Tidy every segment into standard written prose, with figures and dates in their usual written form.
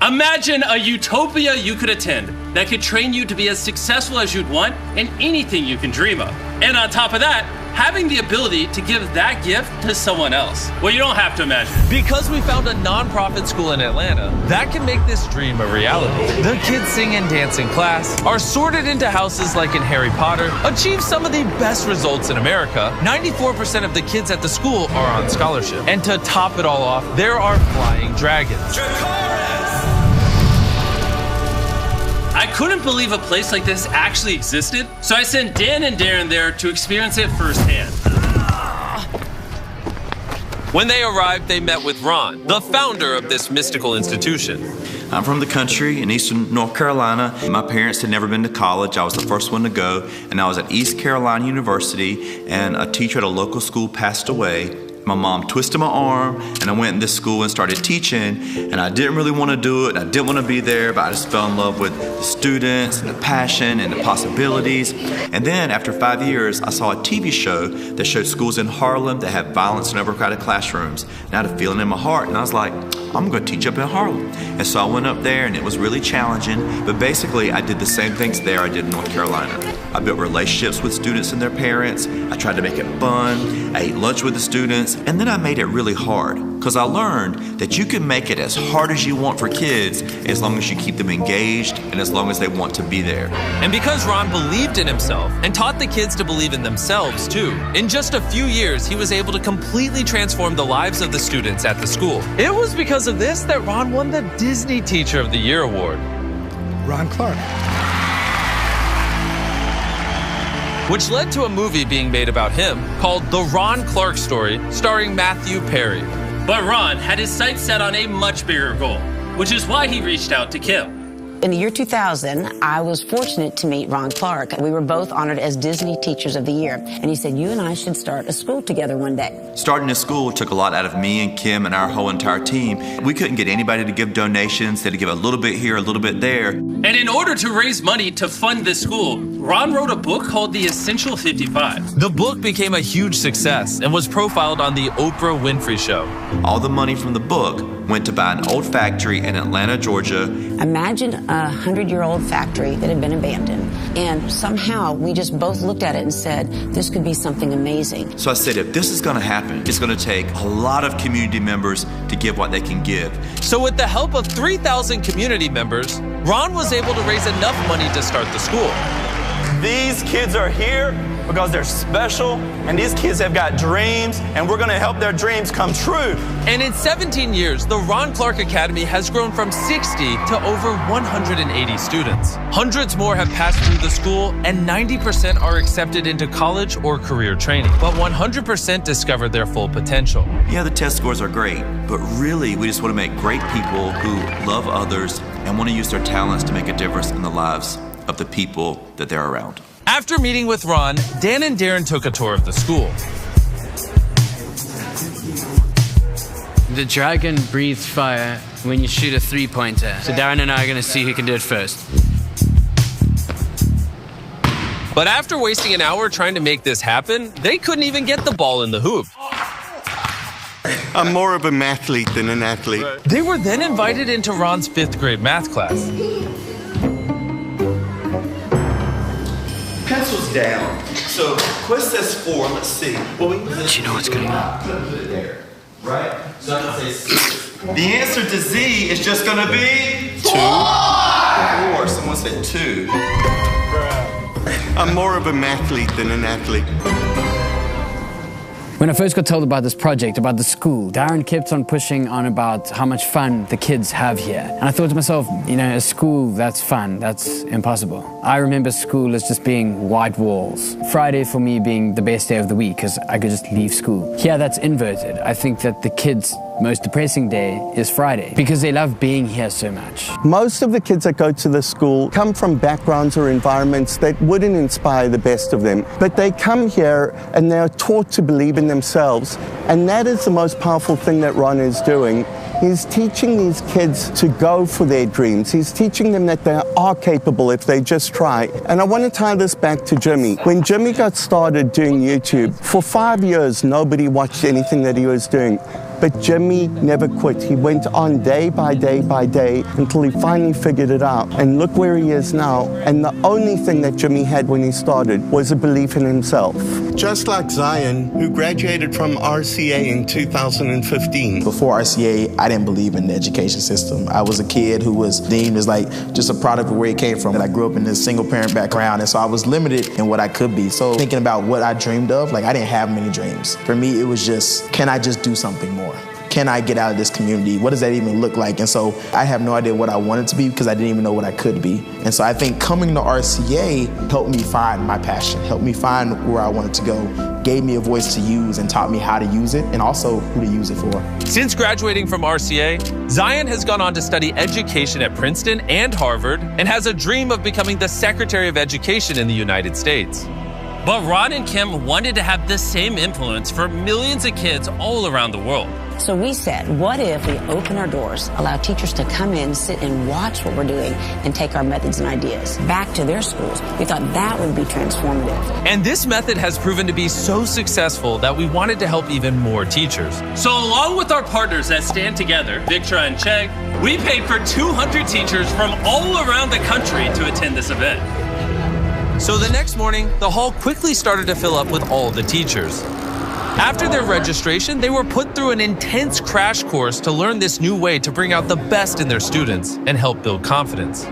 Imagine a utopia you could attend that could train you to be as successful as you'd want in anything you can dream of. And on top of that, having the ability to give that gift to someone else. Well, you don't have to imagine. Because we found a non-profit school in Atlanta that can make this dream a reality. The kids sing and dance in class, are sorted into houses like in Harry Potter, achieve some of the best results in America. 94% of the kids at the school are on scholarship. And to top it all off, there are flying dragons. I couldn't believe a place like this actually existed, so I sent Dan and Darren there to experience it firsthand. When they arrived, they met with Ron, the founder of this mystical institution. I'm from the country in eastern North Carolina. My parents had never been to college. I was the first one to go, and I was at East Carolina University, and a teacher at a local school passed away. My mom twisted my arm, and I went in this school and started teaching, and I didn't really want to do it, and I didn't want to be there, but I just fell in love with the students and the passion and the possibilities. And then after 5 years, I saw a TV show that showed schools in Harlem that had violence in overcrowded classrooms. And I had a feeling in my heart, and I was like, I'm going to teach up in Harlem. And so I went up there, and it was really challenging, but basically I did the same things there I did in North Carolina. I built relationships with students and their parents. I tried to make it fun. I ate lunch with the students. And then I made it really hard, because I learned that you can make it as hard as you want for kids as long as you keep them engaged and as long as they want to be there. And because Ron believed in himself and taught the kids to believe in themselves too, in just a few years he was able to completely transform the lives of the students at the school. It was because of this that Ron won the Disney Teacher of the Year award. Ron Clark. Which led to a movie being made about him called The Ron Clark Story, starring Matthew Perry. But Ron had his sights set on a much bigger goal, which is why he reached out to Kim. In the year 2000, I was fortunate to meet Ron Clark. We were both honored as Disney Teachers of the Year. And he said, you and I should start a school together one day. Starting a school took a lot out of me and Kim and our whole entire team. We couldn't get anybody to give donations. They had to give a little bit here, a little bit there. And in order to raise money to fund this school, Ron wrote a book called The Essential 55. The book became a huge success and was profiled on the Oprah Winfrey Show. All the money from the book went to buy an old factory in Atlanta, Georgia. Imagine a 100-year-old factory that had been abandoned. And somehow we just both looked at it and said, this could be something amazing. So I said, if this is going to happen, it's going to take a lot of community members to give what they can give. So with the help of 3,000 community members, Ron was able to raise enough money to start the school. These kids are here because they're special, and these kids have got dreams, and we're going to help their dreams come true. And in 17 years, the Ron Clark Academy has grown from 60 to over 180 students. Hundreds more have passed through the school, and 90% are accepted into college or career training. But 100% discovered their full potential. Yeah, the test scores are great, but really we just want to make great people who love others and want to use their talents to make a difference in the lives of the people that they're around. After meeting with Ron, Dan and Darren took a tour of the school. The dragon breathes fire when you shoot a three-pointer. So Darren and I are going to see who can do it first. But after wasting an hour trying to make this happen, they couldn't even get the ball in the hoop. I'm more of a mathlete than an athlete. They were then invited into Ron's 5th grade math class. Pencils down. So Quest says 4. Let's see. Well, do you know what's going on? Put it there, right? So I can say 6. The answer to Z is just going to be 2. 4. Someone said 2. I'm more of a mathlete than an athlete. When I first got told about this project, about the school, Darren kept on pushing on about how much fun the kids have here. And I thought to myself, you know, a school that's fun, that's impossible. I remember school as just being white walls. Friday for me being the best day of the week because I could just leave school. Here that's inverted. I think that the kids' most depressing day is Friday because they love being here so much. Most of the kids that go to the school come from backgrounds or environments that wouldn't inspire the best of them. But they come here and they're taught to believe in themselves. And that is the most powerful thing that Ron is doing. He's teaching these kids to go for their dreams. He's teaching them that they are capable if they just try. And I want to tie this back to Jimmy. When Jimmy got started doing YouTube, for 5 years, nobody watched anything that he was doing. But Jimmy never quit. He went on day by day by day until he finally figured it out. And look where he is now. And the only thing that Jimmy had when he started was a belief in himself. Just like Zion, who graduated from RCA in 2015. Before RCA, I didn't believe in the education system. I was a kid who was deemed as like just a product of where he came from. I grew up in this single parent background, and so I was limited in what I could be. So thinking about what I dreamed of, like I didn't have many dreams. For me, it was just, can I just do something more? Can I get out of this community? What does that even look like? And so I have no idea what I wanted to be because I didn't even know what I could be. And so I think coming to RCA helped me find my passion, helped me find where I wanted to go, gave me a voice to use and taught me how to use it and also who to use it for. Since graduating from RCA, Zion has gone on to study education at Princeton and Harvard and has a dream of becoming the Secretary of Education in the United States. But Ron and Kim wanted to have the same influence for millions of kids all around the world. So we said, what if we open our doors, allow teachers to come in, sit and watch what we're doing, and take our methods and ideas back to their schools? We thought that would be transformative. And this method has proven to be so successful that we wanted to help even more teachers. So along with our partners that stand together, Victra and Chegg, we paid for 200 teachers from all around the country to attend this event. So the next morning, the hall quickly started to fill up with all the teachers. After their registration, they were put through an intense crash course to learn this new way to bring out the best in their students and help build confidence.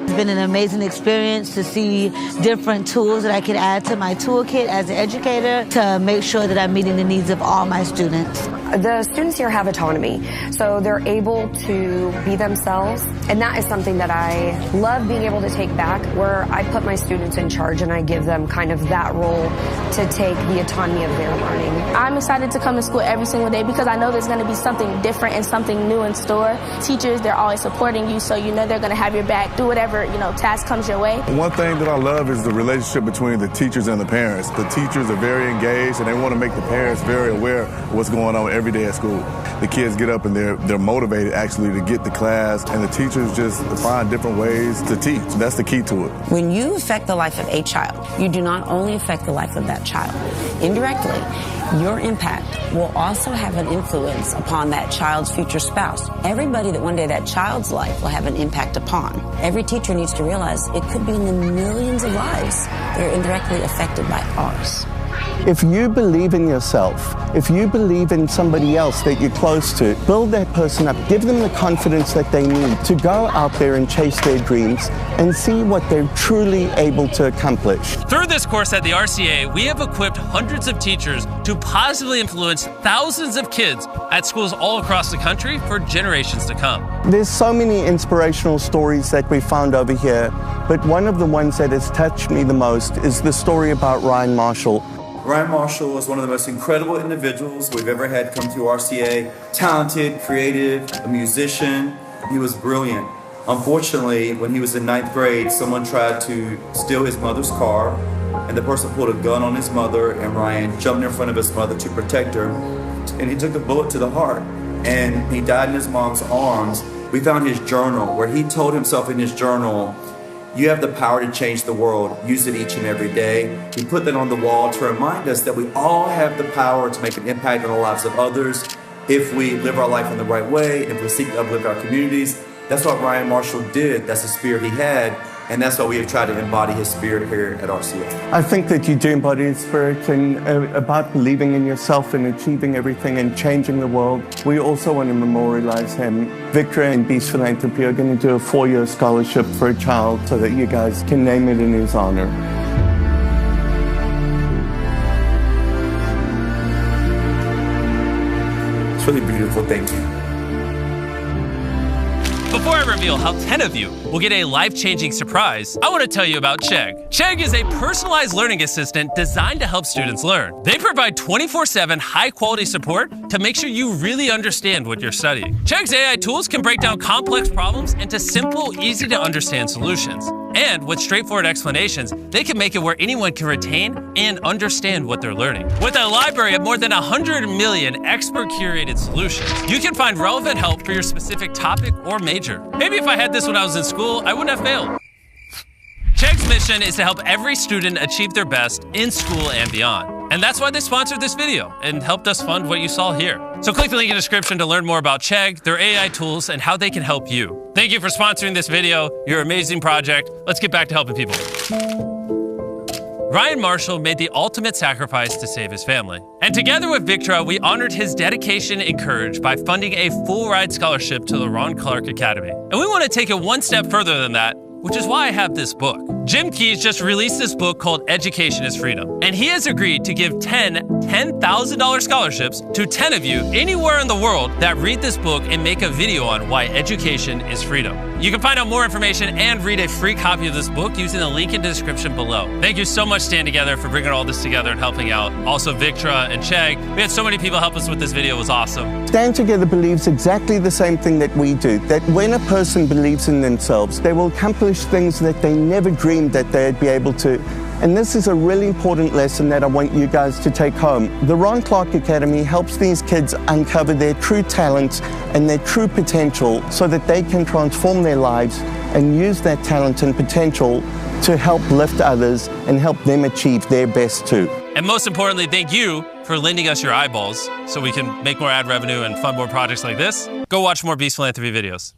It's been an amazing experience to see different tools that I can add to my toolkit as an educator to make sure that I'm meeting the needs of all my students. The students here have autonomy, so they're able to be themselves, and that is something that I love being able to take back, where I put my students in charge and I give them kind of that role to take the autonomy of their learning. I'm excited to come to school every single day because I know there's going to be something different and something new in store. Teachers, they're always supporting you, so you know they're going to have your back. Do whatever, task comes your way. One thing that I love is the relationship between the teachers and the parents. The teachers are very engaged and they want to make the parents very aware of what's going on every day at school. The kids get up and they're motivated actually to get to class, and the teachers just find different ways to teach. That's the key to it. When you affect the life of a child, you do not only affect the life of that child. Indirectly, your impact will also have an influence upon that child's future spouse. Everybody that one day that child's life will have an impact upon. Every teacher needs to realize it could be in the millions of lives that are indirectly affected by ours. If you believe in yourself, if you believe in somebody else that you're close to, build that person up, give them the confidence that they need to go out there and chase their dreams and see what they're truly able to accomplish. Through this course at the RCA, we have equipped hundreds of teachers to positively influence thousands of kids at schools all across the country for generations to come. There's so many inspirational stories that we found over here, but one of the ones that has touched me the most is the story about Ryan Marshall. Ryan Marshall was one of the most incredible individuals we've ever had come through RCA. Talented, creative, a musician. He was brilliant. Unfortunately, when he was in 9th grade, someone tried to steal his mother's car, and the person pulled a gun on his mother, and Ryan jumped in front of his mother to protect her, and he took a bullet to the heart, and he died in his mom's arms. We found his journal, where he told himself in his journal, "You have the power to change the world. Use it each and every day." We put that on the wall to remind us that we all have the power to make an impact on the lives of others if we live our life in the right way, if we seek to uplift our communities. That's what Ryan Marshall did. That's the spirit he had. And that's why we have tried to embody his spirit here at RCA. I think that you do embody his spirit and about believing in yourself and achieving everything and changing the world. We also want to memorialize him. Victra and Beast Philanthropy are going to do a 4-year scholarship for a child so that you guys can name it in his honor. It's really beautiful. Thank you. Before I reveal how 10 of you will get a life-changing surprise, I want to tell you about Chegg. Chegg is a personalized learning assistant designed to help students learn. They provide 24/7 high-quality support to make sure you really understand what you're studying. Chegg's AI tools can break down complex problems into simple, easy-to-understand solutions. And with straightforward explanations, they can make it where anyone can retain and understand what they're learning. With a library of more than 100 million expert-curated solutions, you can find relevant help for your specific topic or major. Maybe if I had this when I was in school, I wouldn't have failed. Chegg's mission is to help every student achieve their best in school and beyond. And that's why they sponsored this video and helped us fund what you saw here. So click the link in the description to learn more about Chegg, their AI tools, and how they can help you. Thank you for sponsoring this video. You're an amazing project. Let's get back to helping people. Ryan Marshall made the ultimate sacrifice to save his family. And together with Victra, we honored his dedication and courage by funding a full ride scholarship to the Ron Clark Academy. And we want to take it one step further than that, which is why I have this book. Jim Keyes just released this book called Education is Freedom. And he has agreed to give 10 $10,000 scholarships to 10 of you anywhere in the world that read this book and make a video on why education is freedom. You can find out more information and read a free copy of this book using the link in the description below. Thank you so much, Stand Together, for bringing all this together and helping out. Also, Victra and Chegg. We had so many people help us with this video. It was awesome. Stand Together believes exactly the same thing that we do, that when a person believes in themselves, they will accomplish things that they never dreamed that they'd be able to. And this is a really important lesson that I want you guys to take home. The Ron Clark Academy helps these kids uncover their true talents and their true potential so that they can transform their lives and use that talent and potential to help lift others and help them achieve their best too. And most importantly, thank you for lending us your eyeballs so we can make more ad revenue and fund more projects like this. Go watch more Beast Philanthropy videos.